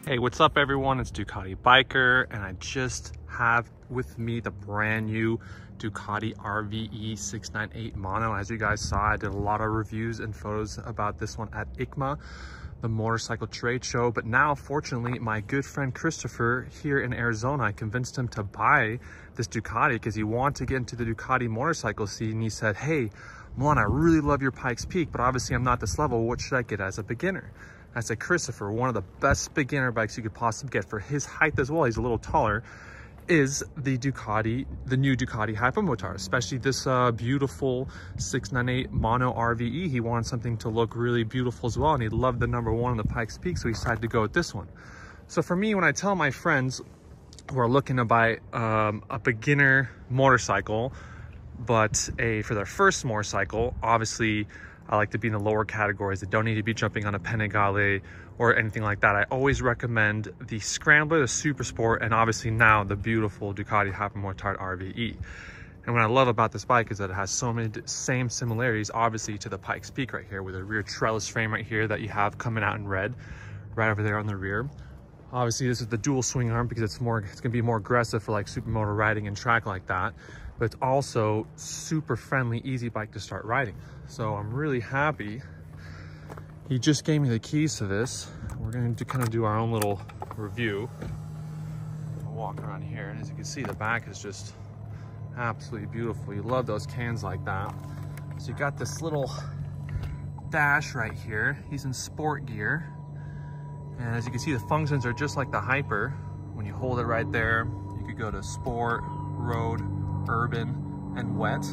Hey, what's up everyone? It's Ducati Biker, and I just have with me the brand new Ducati RVE 698 Mono. As you guys saw, I did a lot of reviews and photos about this one at ICMA, the motorcycle trade show. But now, fortunately, my good friend Christopher here in Arizona, I convinced him to buy this Ducati because he wanted to get into the Ducati motorcycle scene. And he said, hey, Milan, I really love your Pikes Peak, but obviously I'm not this level. What should I get as a beginner? I said, Christopher, one of the best beginner bikes you could possibly get for his height as well, he's a little taller, is the new Ducati Hypermotard, especially this beautiful 698 Mono RVE. He wanted something to look really beautiful as well, and he loved the #1 on the Pikes Peak, so he decided to go with this one. So for me, when I tell my friends who are looking to buy a beginner motorcycle, but for their first motorcycle, obviously, I like to be in the lower categories that don't need to be jumping on a Panigale or anything like that. I always recommend the Scrambler, the Super Sport, and obviously now the beautiful Ducati Hypermotard RVE. And what I love about this bike is that it has so many same similarities, obviously, to the Pikes Peak right here, with a rear trellis frame right here that you have coming out in red, right over there on the rear. Obviously, this is the dual swing arm because it's gonna be more aggressive for like SuperMono riding and track like that. But it's also super friendly, easy bike to start riding. So I'm really happy. He just gave me the keys to this. We're going to kind of do our own little review. I'll walk around here, and as you can see, the back is just absolutely beautiful. You love those cans like that. So you got this little dash right here. He's in sport gear. And as you can see, the functions are just like the Hyper. When you hold it right there, you could go to sport, road, urban, and wet.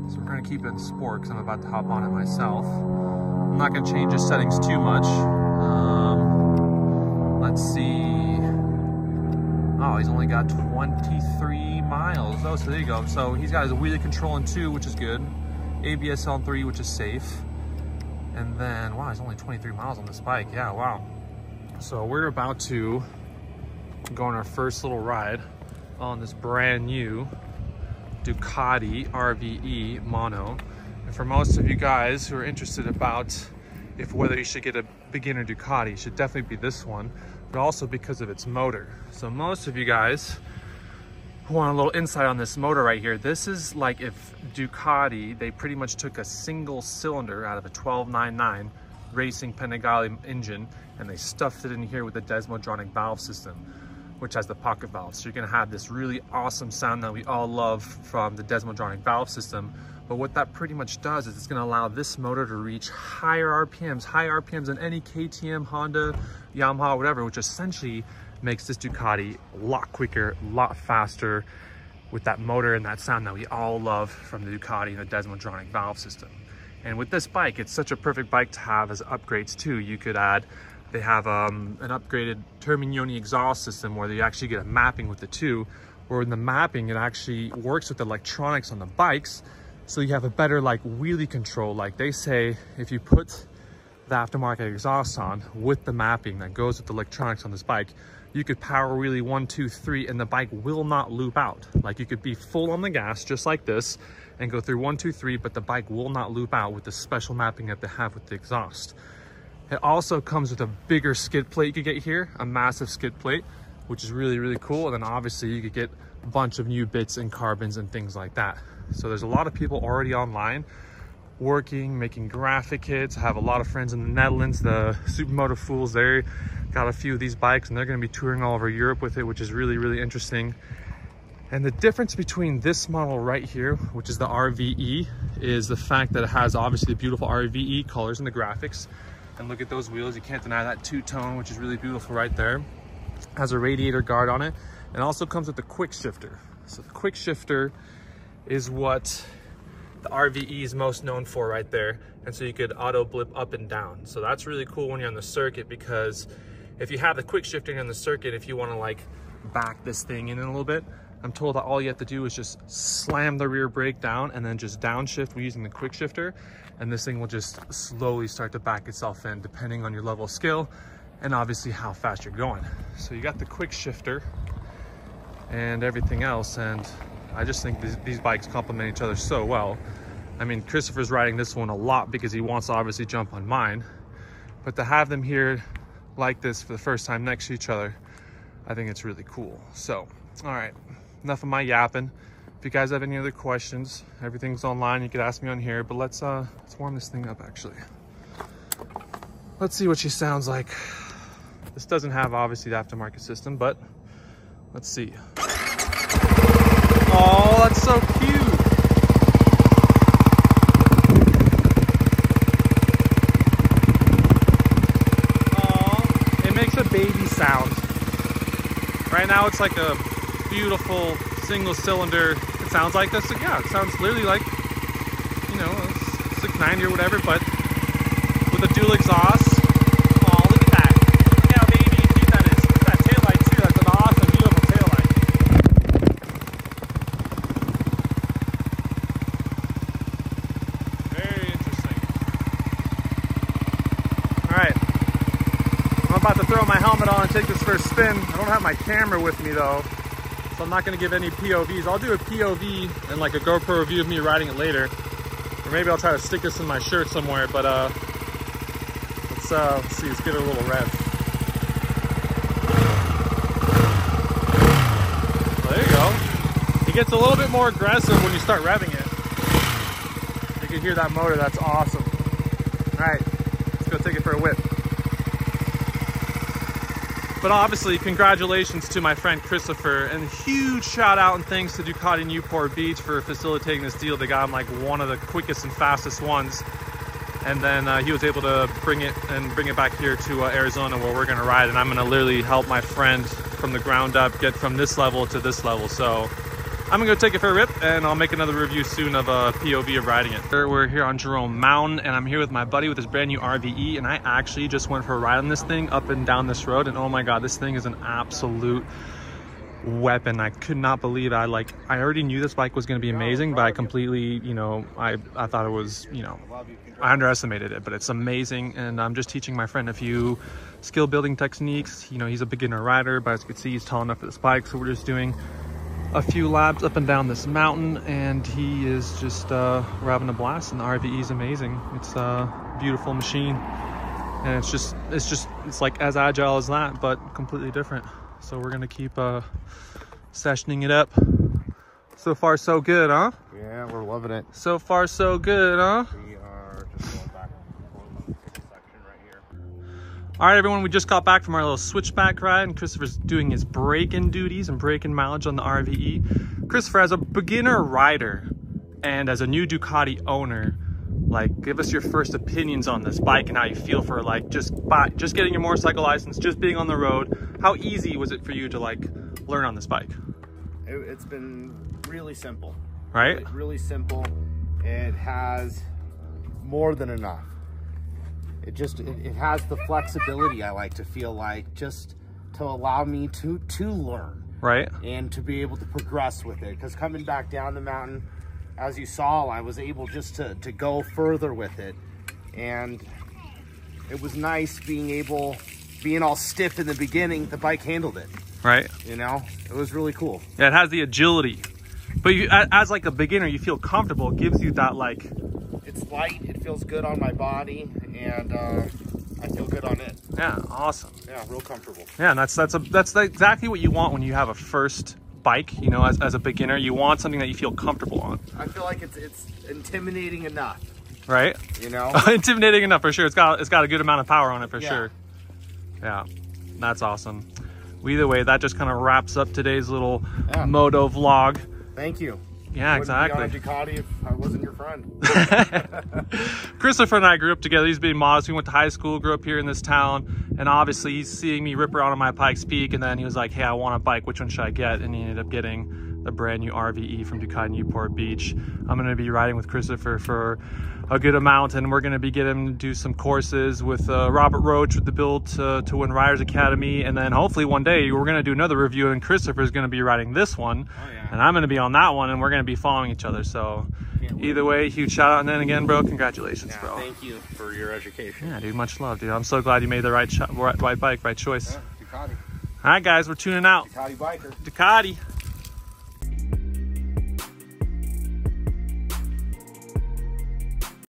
So we're going to keep it in sport because I'm about to hop on it myself. I'm not going to change the settings too much. Let's see. Oh, he's only got 23 miles. Oh, so there you go. So he's got his wheelie control in 2, which is good. ABS on 3, which is safe. And then, wow, he's only 23 miles on this bike. Yeah, wow. So we're about to go on our first little ride on this brand new Ducati RVE Mono. And for most of you guys who are interested about whether you should get a beginner Ducati, it should definitely be this one, but also because of its motor. So most of you guys who want a little insight on this motor right here, this is like if Ducati, they pretty much took a single cylinder out of a 1299 racing Panigale engine and they stuffed it in here with the Desmodronic valve system, which has the pocket valve. So you're gonna have this really awesome sound that we all love from the Desmodronic valve system. But what that pretty much does is it's gonna allow this motor to reach higher RPMs than any KTM, Honda, Yamaha, whatever, which essentially makes this Ducati a lot quicker, a lot faster with that motor and that sound that we all love from the Ducati and the Desmodronic valve system. And with this bike, it's such a perfect bike to have as upgrades too. You could add, they have an upgraded Terminioni exhaust system where you actually get a mapping with the two, where in the mapping, it actually works with the electronics on the bikes. So you have a better like wheelie control. Like they say, if you put the aftermarket exhaust on with the mapping that goes with the electronics on this bike, you could power wheelie 1, 2, 3, and the bike will not loop out. Like you could be full on the gas, just like this, and go through 1, 2, 3, but the bike will not loop out with the special mapping that they have with the exhaust. It also comes with a bigger skid plate you could get here, a massive skid plate, which is really, really cool. And then obviously you could get a bunch of new bits and carbons and things like that. So there's a lot of people already online working, making graphic kits. I have a lot of friends in the Netherlands, the SuperMoto fools, they got a few of these bikes and they're gonna be touring all over Europe with it, which is really, really interesting. And the difference between this model right here, which is the RVE, is the fact that it has obviously the beautiful RVE colors and the graphics. And look at those wheels, you can't deny that two-tone, which is really beautiful right there. Has a radiator guard on it, and also comes with the quick shifter. So the quick shifter is what the RVE is most known for right there. And so you could auto blip up and down. So that's really cool when you're on the circuit, because if you have the quick shifting on the circuit, if you wanna like back this thing in a little bit, I'm told that all you have to do is just slam the rear brake down and then just downshift using the quick shifter. And this thing will just slowly start to back itself in depending on your level of skill and obviously how fast you're going. So you got the quick shifter and everything else. And I just think these bikes complement each other so well. I mean, Christopher's riding this one a lot because he wants to obviously jump on mine, but to have them here like this for the first time next to each other, I think it's really cool. So, all right, enough of my yapping. If you guys have any other questions, everything's online. You could ask me on here, but let's warm this thing up actually. Let's see what she sounds like. This doesn't have obviously the aftermarket system, but let's see. Oh, that's so cute. Oh, it makes a baby sound. Right now it's like a beautiful single cylinder. It sounds like this. Yeah, it sounds literally like, you know, a 690 or whatever, but with a dual exhaust. Oh, look at that. Look how baby cute that is. Look at that taillight too. That's an awesome, beautiful taillight. Very interesting. All right. I'm about to throw my helmet on and take this for a spin. I don't have my camera with me though, so I'm not going to give any POVs. I'll do a POV and like a GoPro review of me riding it later. Or maybe I'll try to stick this in my shirt somewhere, but let's see, let's give it a little rev. Well, there you go. It gets a little bit more aggressive when you start revving it. You can hear that motor, that's awesome. All right, let's go take it for a whip. But obviously, congratulations to my friend Christopher, and huge shout out and thanks to Ducati Newport Beach for facilitating this deal. They got him like one of the quickest and fastest ones. And then he was able to bring it back here to Arizona where we're gonna ride. And I'm gonna literally help my friend from the ground up get from this level to this level. So I'm gonna go take it for a rip, and I'll make another review soon of a POV of riding it. We're here on Jerome Mountain, and I'm here with my buddy with his brand new RVE, and I actually just went for a ride on this thing up and down this road, and oh my God, this thing is an absolute weapon. I could not believe I already knew this bike was going to be amazing, but I completely, you know, I thought it was, you know, I underestimated it, but it's amazing. And I'm just teaching my friend a few skill building techniques. You know, he's a beginner rider, but as you can see, he's tall enough for this bike. So we're just doing a few laps up and down this mountain, and he is just we're having a blast. And the RVE is amazing. It's a beautiful machine, and it's like as agile as that, but completely different. So we're gonna keep sessioning it up. So far so good, huh? Yeah, we're loving it. So far so good, huh? We are just going back and forth section right here. All right, everyone, we just got back from our little switchback ride, and Christopher's doing his break-in duties and break-in mileage on the RVE. Christopher, as a beginner rider and as a new Ducati owner, like, give us your first opinions on this bike and how you feel for like just getting your motorcycle license, just being on the road. How easy was it for you to like learn on this bike? It's been really simple. Right? Really simple. It has more than enough. It has the flexibility I like to feel like, just to allow me to learn. Right. And to be able to progress with it. Because coming back down the mountain, as you saw, I was able just to go further with it. And it was nice being all stiff in the beginning, the bike handled it. Right. You know, it was really cool. Yeah, it has the agility. But you, as like a beginner, you feel comfortable. It gives you that like... It's light, it feels good on my body, and I feel good on it. Yeah, awesome. Yeah, real comfortable. Yeah, and that's exactly what you want when you have a first bike, you know, as a beginner. You want something that you feel comfortable on. I feel like it's intimidating enough. Right? You know? Intimidating enough for sure. It's got a good amount of power on it for sure. Yeah, that's awesome. Well, either way, that just kind of wraps up today's little moto vlog. Thank you. Yeah, exactly. I wouldn't be on a Ducati if I wasn't your friend. Christopher and I grew up together. He's being modest. We went to high school, grew up here in this town, and obviously he's seeing me rip around on my Pikes Peak, and then he was like, hey, I want a bike. Which one should I get? And he ended up getting the brand new RVE from Ducati Newport Beach. I'm going to be riding with Christopher for a good amount, and we're going to be getting him to do some courses with Robert Roach with the Build to Win Riders Academy, and then hopefully one day we're going to do another review, and Christopher's going to be riding this one, and I'm going to be on that one, and we're going to be following each other. So either way, huge shout out, and then again, bro, congratulations, bro. Thank you for your education. Yeah, dude, much love, dude. I'm so glad you made the right bike, right choice. Ducati. All right, guys, we're tuning out. Ducati biker. Ducati.